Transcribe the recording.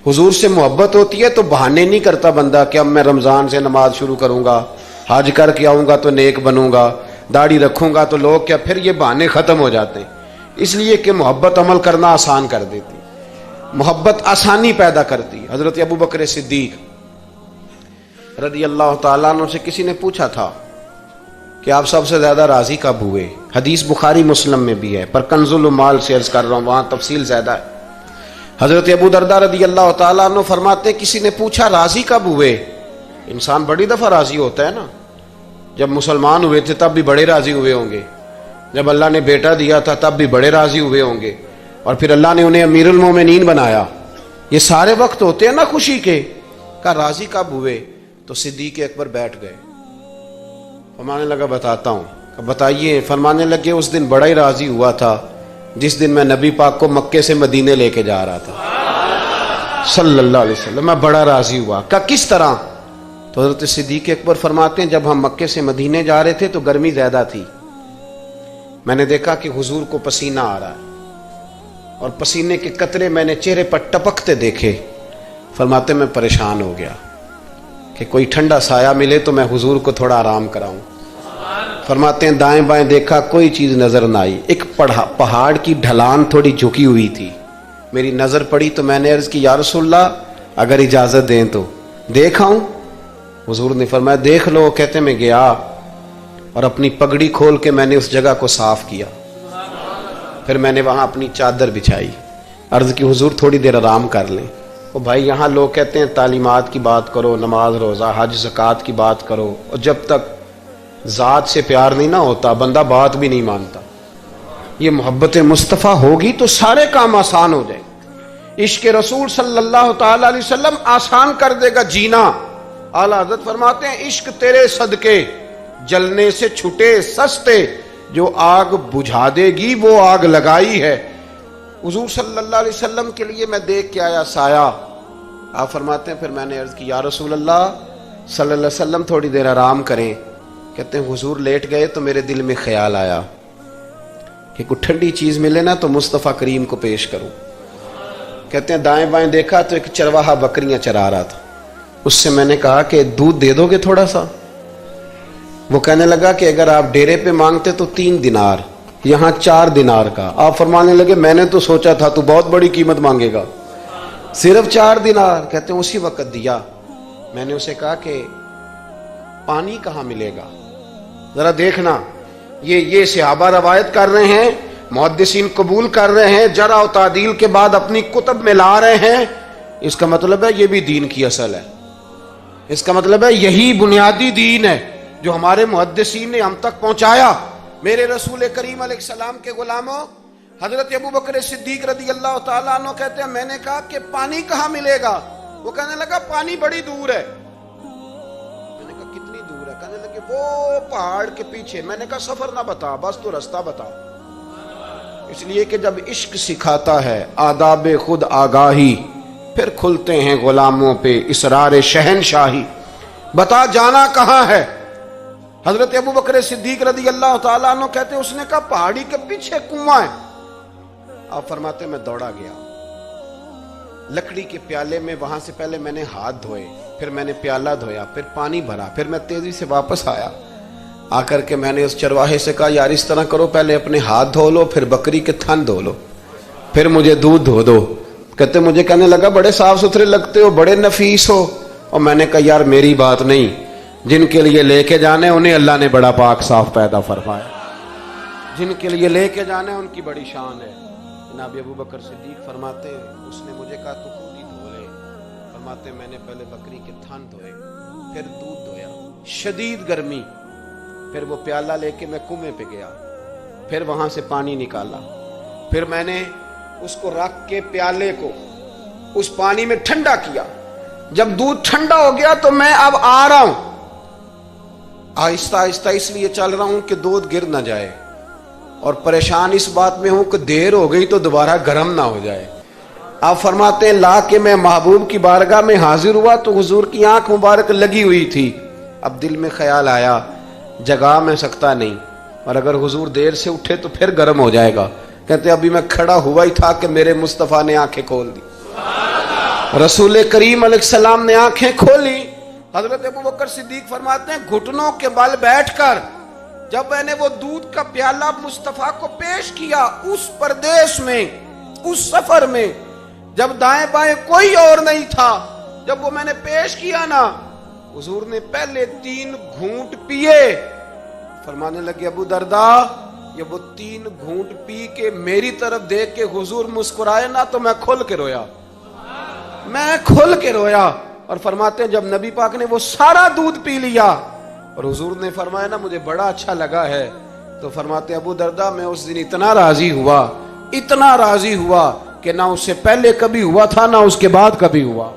हुजूर से मोहब्बत होती है तो बहाने नहीं करता बंदा कि अब मैं रमज़ान से नमाज शुरू करूंगा, हज करके आऊंगा तो नेक बनूंगा, दाढ़ी रखूंगा तो लोग क्या, फिर ये बहाने ख़त्म हो जाते हैं। इसलिए कि मोहब्बत अमल करना आसान कर देती, मोहब्बत आसानी पैदा करती। हज़रत अबू बकर सिद्दीक रज़ी अल्लाह ताला अन्हु से किसी ने पूछा था कि आप सबसे ज़्यादा राज़ी कब हुए। हदीस बुखारी मुस्लिम में भी है, पर कंजुल माल से अर्ज़ कर रहा हूँ, वहाँ तफसील ज़्यादा है। हज़रत अबू दरदा रज़ी अल्लाह ताला अन्हु फरमाते, किसी ने पूछा राज़ी कब हुए। इंसान बड़ी दफ़ा राज़ी होता है ना, जब मुसलमान हुए थे तब भी बड़े राज़ी हुए होंगे, जब अल्लाह ने बेटा दिया था तब भी बड़े राज़ी हुए होंगे, और फिर अल्लाह ने उन्हें अमीरुल मोमिनीन बनाया। ये सारे वक्त होते हैं ना खुशी के। का राज़ी कब हुए? तो सिद्दीक़ अकबर बैठ गए, फरमाने लगा बताता हूँ। बताइए। फरमाने लगे उस दिन बड़ा ही राज़ी हुआ था जिस दिन मैं नबी पाक को मक्के से मदीने लेके जा रहा था सल्लल्लाहु अलैहि वसल्लम, मैं बड़ा राज़ी हुआ। का किस तरह? तो हज़रत सिद्दीक़ अकबर फरमाते हैं, जब हम मक्के से मदीने जा रहे थे तो गर्मी ज़्यादा थी। मैंने देखा कि हुजूर को पसीना आ रहा है और पसीने के कतरे मैंने चेहरे पर टपकते देखे। फरमाते मैं परेशान हो गया कि कोई ठंडा साया मिले तो मैं हुजूर को थोड़ा आराम कराऊं। फरमाते हैं दाएं बाएं देखा, कोई चीज़ नज़र ना आई। एक पहाड़ की ढलान थोड़ी झुकी हुई थी, मेरी नज़र पड़ी तो मैंने अर्ज़ की, या रसूलल्लाह अगर इजाज़त दें तो देख आऊं। हुजूर ने फरमाया देख लो। कहते मैं गया और अपनी पगड़ी खोल के मैंने उस जगह को साफ किया। फिर मैंने वहाँ अपनी चादर बिछाई, अर्ज़ की हुजूर थोड़ी देर आराम कर लें। ओ भाई, यहाँ लोग कहते हैं तालीमात की बात करो, नमाज रोज़ा हज ज़कात की बात करो, और जब तक ज़ात से प्यार नहीं ना होता बंदा बात भी नहीं मानता। ये मोहब्बत मुस्तफ़ा होगी तो सारे काम आसान हो जाए। इश्क़ रसूल सल्लल्लाहु ताला अलैहि वसल्लम आसान कर देगा जीना। आला हज़रत फरमाते हैं, इश्क तेरे सदके जलने से छुटे सस्ते, जो आग बुझा देगी वो आग लगाई है। हुजूर सल्लल्लाहु अलैहि वसल्लम के लिए मैं देख के आया साया। आप फरमाते हैं फिर मैंने अर्ज़ की, या रसूलल्लाह सल्लल्लाहु अलैहि वसल्लम थोड़ी देर आराम करें। कहते हैं हुजूर लेट गए तो मेरे दिल में ख्याल आया कि कोई ठंडी चीज़ मिले ना तो मुस्तफ़ा करीम को पेश करूं। कहते हैं दाएं बाएं देखा तो एक चरवाहा बकरियां चरा रहा था। उससे मैंने कहा कि दूध दे दोगे थोड़ा सा? वो कहने लगा कि अगर आप डेरे पे मांगते तो 3 दिनार, यहाँ 4 दिनार का। आप फरमाने लगे मैंने तो सोचा था तू बहुत बड़ी कीमत मांगेगा, सिर्फ 4 दिनार। कहते हैं उसी वक्त दिया। मैंने उसे कहा कि पानी कहाँ मिलेगा, जरा देखना। ये सहाबा रवायत कर रहे हैं, मुहद्दिसीन कबूल कर रहे हैं, जरा और तादील के बाद अपनी कुतुब में ला रहे हैं। इसका मतलब है ये भी दीन की असल है। इसका मतलब है यही बुनियादी दीन है जो हमारे मुहद्दिसीन ने हम तक पहुंचाया। मेरे रसूल करीम अलैहिस्सलाम के गुलामों, हजरत अबू बकर सिद्दीक रज़ी अल्लाह ताला अन्हु कहते हैं, मैंने कहा कि पानी कहाँ मिलेगा? वो कहने लगा पानी बड़ी दूर है। मैंने कहा कितनी दूर है? कहने लगे वो पहाड़ के पीछे। मैंने कहा सफर ना बता, बस तो रास्ता बता। इसलिए कि जब इश्क सिखाता है आदाब खुद आगाही, फिर खुलते हैं गुलामों पे इसरार शहनशाही। बता जाना कहाँ है? हजरत अबू बकर सिद्दीक रज़ी अल्लाह ताला अन्हु कहते हैं, उसने कहा पहाड़ी के पीछे कुआं है। आप फरमाते मैं दौड़ा गया, लकड़ी के प्याले में वहां से पहले मैंने हाथ धोए, फिर मैंने प्याला धोया, फिर पानी भरा, फिर मैं तेजी से वापस आया। आकर के मैंने उस चरवाहे से कहा यार इस तरह करो, पहले अपने हाथ धो लो, फिर बकरी के थन धो लो, फिर मुझे दूध धो दो। कहते मुझे कहने लगा बड़े साफ सुथरे लगते हो, बड़े नफीस हो। और मैंने कहा यार मेरी बात नहीं, जिनके लिए लेके जाने उन्हें अल्लाह ने बड़ा पाक साफ पैदा फरमाया। जिनके लिए लेके जाने उनकी बड़ी शान है। जनाब अबू बकर सिद्दीक फरमाते उसने मुझे कहा तू खुद ही धो ले। फरमाते मैंने पहले बकरी के थन धोए, फिर दूध धोया, शदीद गर्मी, फिर वो प्याला लेके मैं कुएं पे गया, फिर वहां से पानी निकाला, फिर मैंने उसको रख के प्याले को उस पानी में ठंडा किया। जब दूध ठंडा हो गया तो मैं अब आ रहा हूं, आहिस्ता आहिस्ता इसलिए चल रहा हूं कि दूध गिर ना जाए, और परेशान इस बात में हूं कि देर हो गई तो दोबारा गर्म ना हो जाए। आप फरमाते हैं ला के मैं महबूब की बारगाह में हाजिर हुआ तो हुजूर की आंख मुबारक लगी हुई थी। अब दिल में ख्याल आया जगा मैं सकता नहीं, और अगर हुजूर देर से उठे तो फिर गर्म हो जाएगा। कहते अभी मैं खड़ा हुआ ही था कि मेरे मुस्तफ़ा ने आंखें खोल दी। रसूल करीम अलैहिस्सलाम ने आंखें खोली। हजरत अबू बकर सिद्दीक फरमाते हैं घुटनों के बल बैठकर जब मैंने वो दूध का प्याला मुस्तफ़ा को पेश किया, उस परदेश में, उस सफर में, जब दाएं बाएं कोई और नहीं था, जब वो मैंने पेश किया ना, हुजूर ने पहले 3 घूंट पिए। फरमाने लगे अबू दरदा, ये वो 3 घूंट पी के मेरी तरफ देख के हुजूर मुस्कुराए ना तो मैं खुल के रोया, मैं खुल के रोया। और फरमाते हैं जब नबी पाक ने वो सारा दूध पी लिया और हुजूर ने फरमाया ना मुझे बड़ा अच्छा लगा है, तो फरमाते अबू दरदा मैं उस दिन इतना राजी हुआ, इतना राजी हुआ कि ना उससे पहले कभी हुआ था ना उसके बाद कभी हुआ।